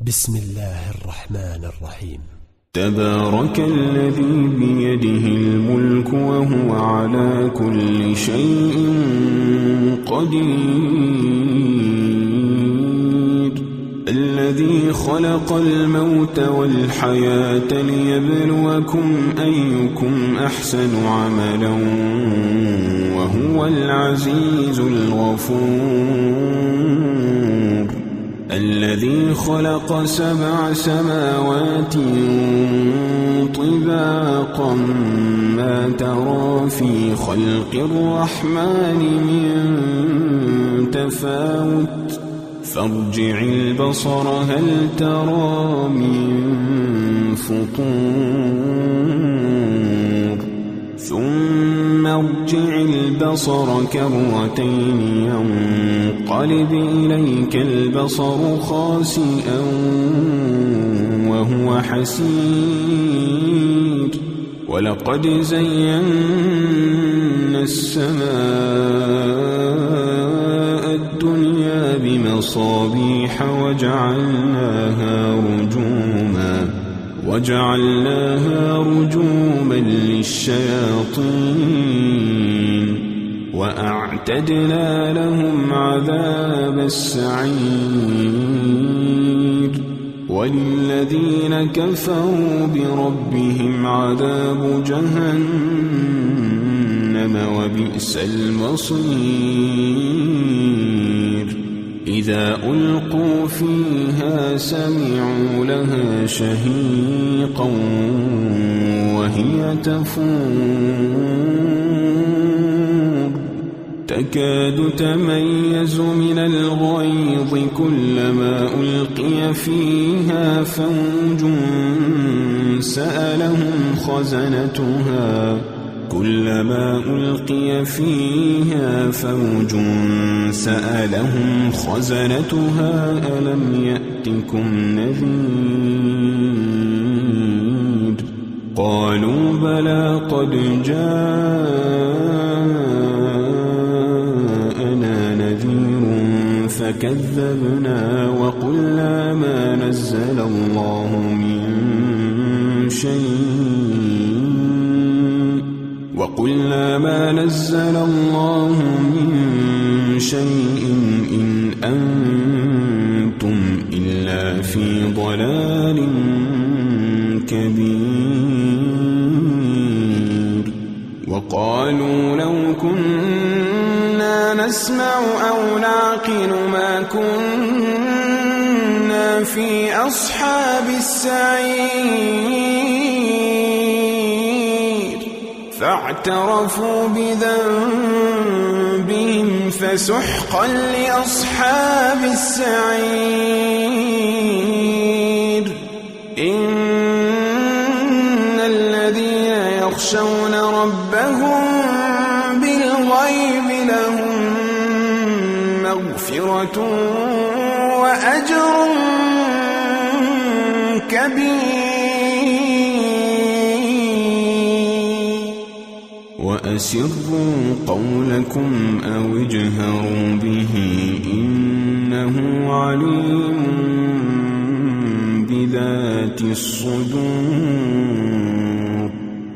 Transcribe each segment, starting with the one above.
بسم الله الرحمن الرحيم. تبارك الذي بيده الملك وهو على كل شيء قدير، الذي خلق الموت والحياة ليبلوكم أيكم أحسن عملا وهو العزيز الغفور، الذي خلق 7 سماوات طباقا ما ترى في خلق الرحمن من تفاوت، فارجع البصر هل ترى من فطور، ثم ارجع البصر كرتين ينقلب إليك البصر خاسئا وهو حسير، ولقد زينا السماء الدنيا بمصابيح وجعلناها رجوما للشياطين، وأعتدنا لهم عذاب السعير، وللذين كفروا بربهم عذاب جهنم وبئس المصير، إذا ألقوا فيها سمعوا لها شهيقا وهي تفور، تكاد تميز من الغيظ كلما ألقي فيها فوج سألهم خزنتها ألم يأتكم نذير، قالوا بلى قد جاءنا نذير فكذبنا وقلنا ما نزل الله من شيء إن أنتم إلا في ضلال كبير، وقالوا لو كنا نسمع أو نعقل ما كنا في أصحاب السعير، فاعترفوا بذنبهم فسحقا لأصحاب السعير، إن الذين يخشون ربهم بالغيب لهم مغفرة وأجر كبير، وأسروا قولكم أو اجهروا به إنه عليم بذات الصدور،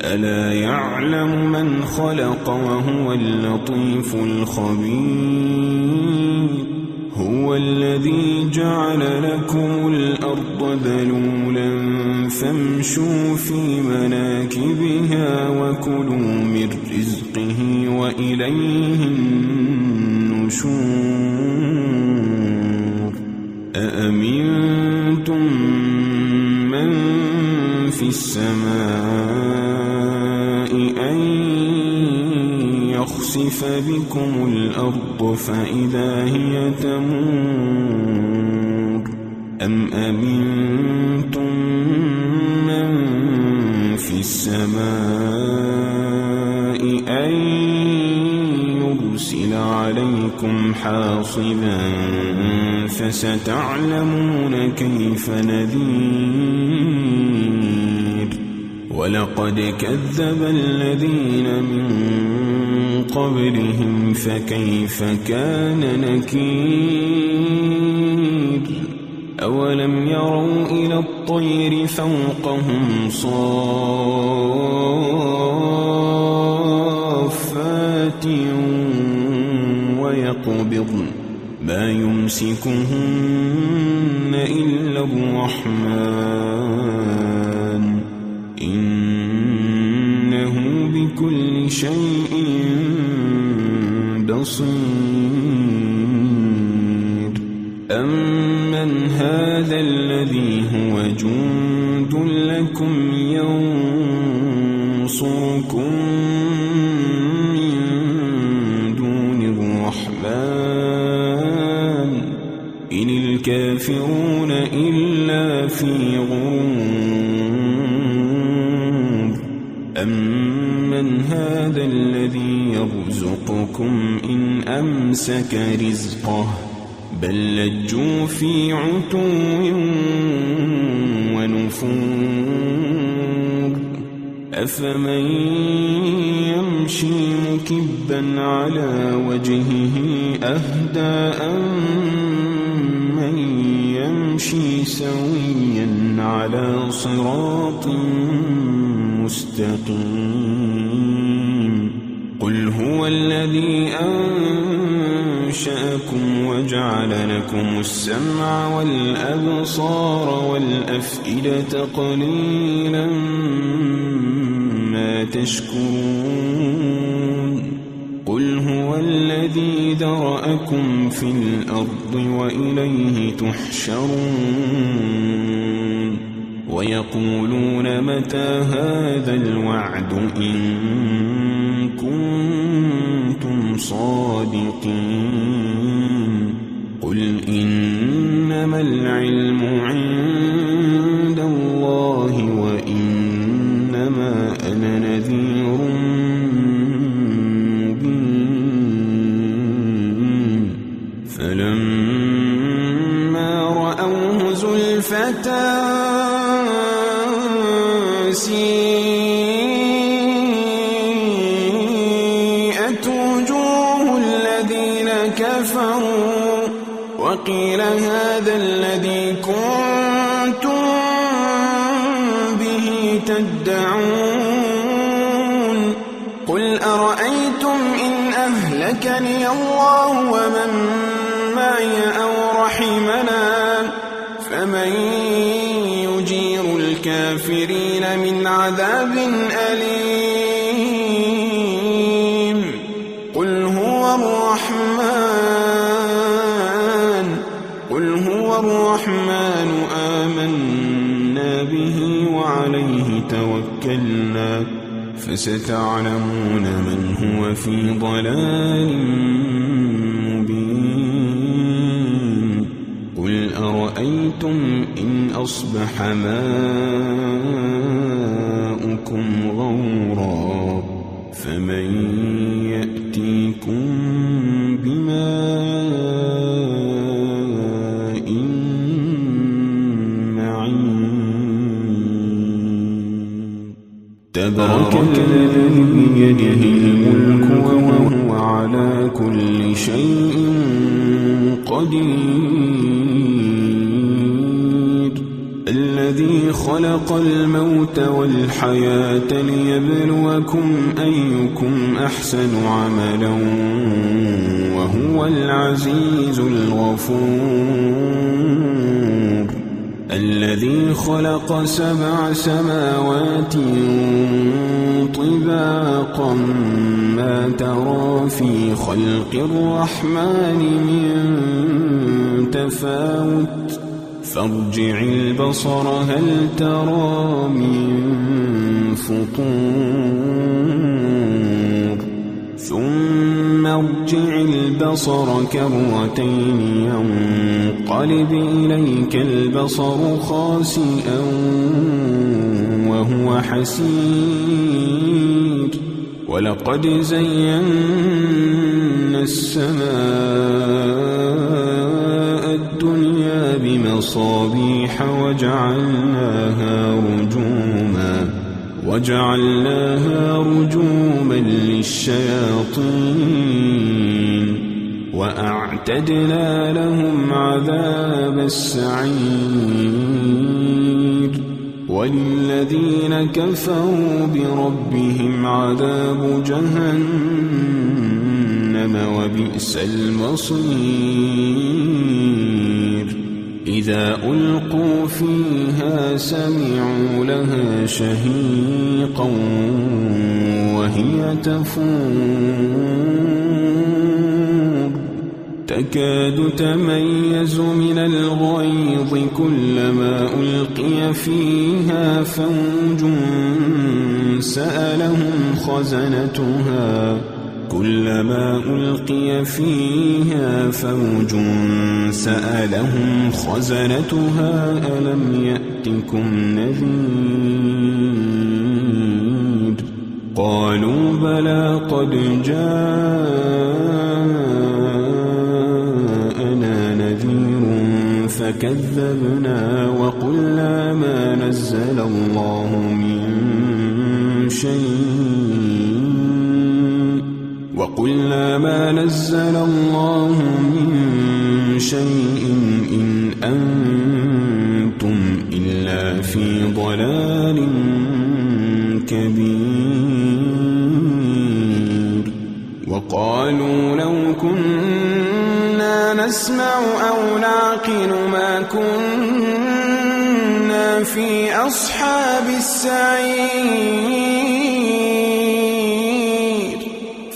ألا يعلم من خلق وهو اللطيف الخبير، هو الذي جعل لكم الأرض ذلولا فامشوا في مناكبها وكلوا من رزقه وإليه النشور، أأمنتم من في السماء أن يخسف بكم الأرض فإذا هي تمور، أم أمنتم من في السماء أن يرسل عليكم حاصبا فستعلمون كيف نذير، ولقد كذب الذين من قبلهم فكيف كان نكير، أولم يروا إلى الطير فوقهم صافات ويقبضن ما يمسكهن إلا الرحمن إنه بكل شيء بصير أمن هذا الذي هو جند لكم ينصركم من دون الرحمن إن الكافرون إلا في غرور أمن هذا الذي يرزقكم إن أمسك رزقه بل لجوا في عتو ونفور أفمن يمشي مكبا على وجهه أهدى أمن يمشي سويا على صراط مستقيم قل هو الذي أنشأكم وجعل لكم السمع والأبصار والأفئدة قليلا ما تشكرون قل هو الذي ذرأكم في الأرض وإليه تحشرون ويقولون متى هذا الوعد إن كنتم صادقين قل إنما العلم عند الله وإنما أنا نذير مبين فلما رأوه زلفة سيئت وجوه الذين كفروا وقيل هذا الذي كنتم به تدعون قل أرأيتم إن أهلكني الله ومن معي أو رحمنا فمن يجير الكافرين من عذاب أليم قل هو الرحمن آمنا به وعليه توكلنا فستعلمون من هو في ضلال مبين قل أرأيتم إن أصبح ماؤكم غورا فمن يأتيكم بماء معين تبارك الذي بيده الملك وهو على كل شيء قدير الذي خلق الموت والحياة ليبلوكم أيكم أحسن عملا وهو العزيز الغفور الذي خلق 7 سماوات طباقا ما ترى في خلق الرحمن من تفاوت فارجع البصر هل ترى من فطور ثم ارجع البصر كرتين ينقلب إليك البصر خاسئا وهو حسير ولقد زينا السماء الدنيا بمصابيح وجعلناها رجوما للشياطين وأعتدنا لهم عذاب السعير وللذين كفروا بربهم عذاب جهنم وبئس المصير إذا ألقوا فيها سمعوا لها شهيقا وهي تفور تكاد تميز من الغيظ كلما ألقي فيها فوج سألهم خزنتها ألم يأتكم نذير قالوا بلى قد جاءنا نذير فكذبنا وقلنا ما نزل الله من شيء إن أنتم إلا في ضلال كبير وقالوا لو كنا نسمع أو نعقل ما كنا في أصحاب السعير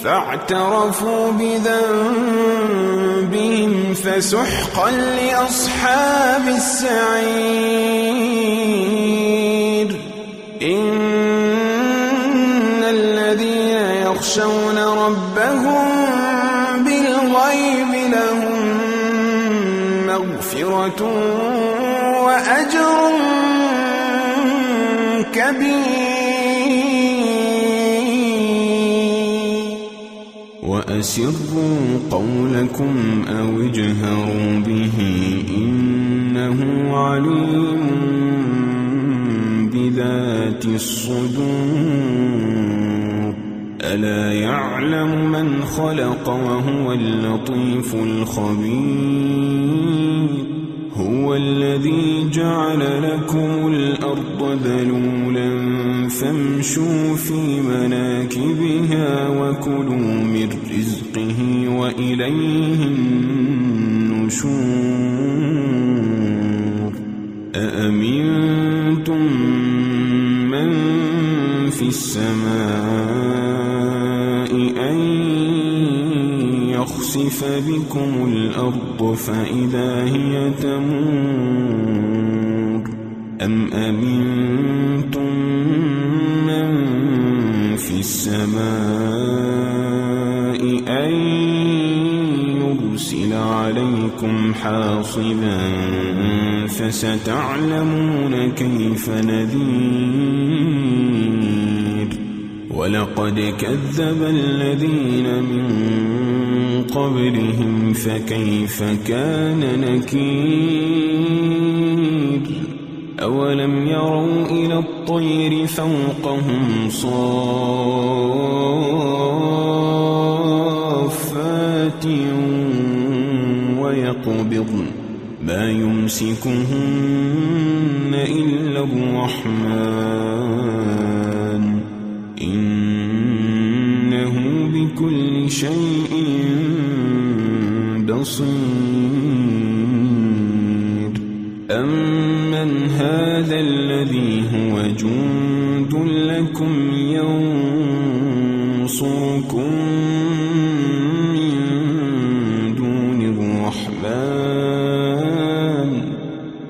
فاعترفوا بذنبهم فسحقا لأصحاب السعير إن الذين يخشون ربهم بالغيب لهم مغفرة وأجر كبير وأسروا قولكم أو اجهروا به إنه عليم بذات الصدور ألا يعلم من خلق وهو اللطيف الخبير هو الذي جعل لكم الأرض ذلولا فامشوا في مناكبها وكلوا من رزقه وإليه النشور أأمنتم من في السماء أن يخسف بكم الأرض فإذا هي تمور أم أمنتم من في السماء أن يرسل عليكم حاصبا فستعلمون كيف نذير ولقد كذب الذين من قبلهم فكيف كان نكير أولم يروا إلى الطير فوقهم صافات ويقبضن ما يمسكهن إلا الرحمن إنه بكل شيء بصير أمن هذا الذي هو جند لكم ينصركم من دون الرحمن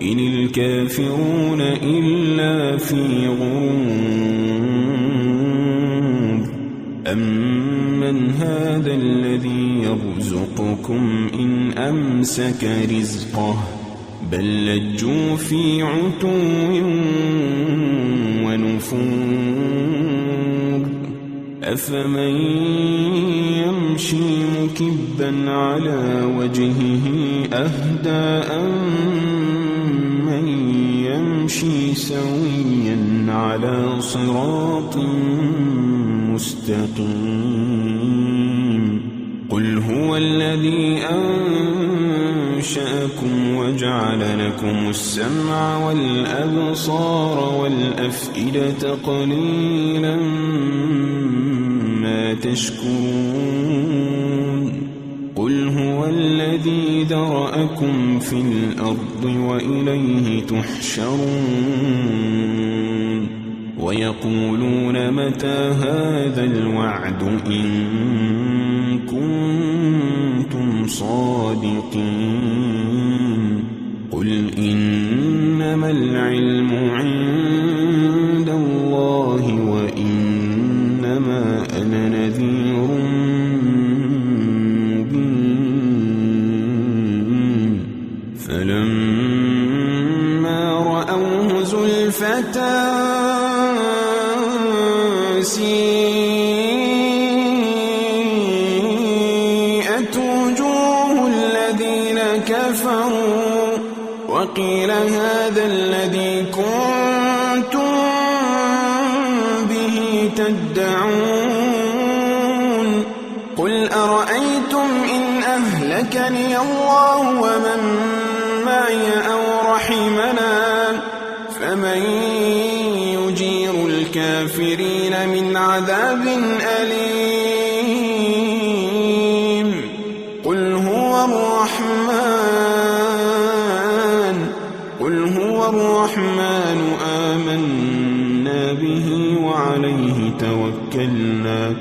إن الكافرون إلا في غرور أمن هذا الذي يرزقكم إن أمسك رزقه بل لجوا في عتو ونفور أفمن يمشي مكبا على وجهه أهدى أمن يمشي سويا على صراط مستقيم قل هو الذي أنشأكم وجعل لكم السمع والأبصار والأفئدة قليلا ما تشكرون قل هو الذي ذرأكم في الأرض وإليه تحشرون ويقولون متى هذا الوعد إن كنتم صادقين قل إنما العلم عند الله وإنما أنا نذير مبين فلما رأوه زلفة سيئت وجوه الذين كفروا وقيل هذا الذي كنتم به تدعون قل أرأيتم إن أهلكني الله ومن معي أو رحمنا فمن يجير الكافرين من عذاب أليم قل هو الرحمن آمنا به وعليه توكلنا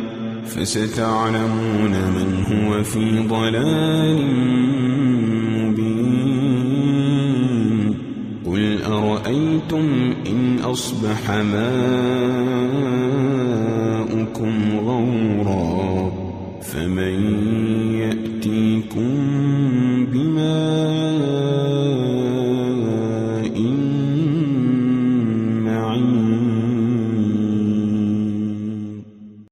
فستعلمون من هو في ضلال مبين قل أرأيتم إن أصبح ماؤكم غورا فمن يأتيكم بماء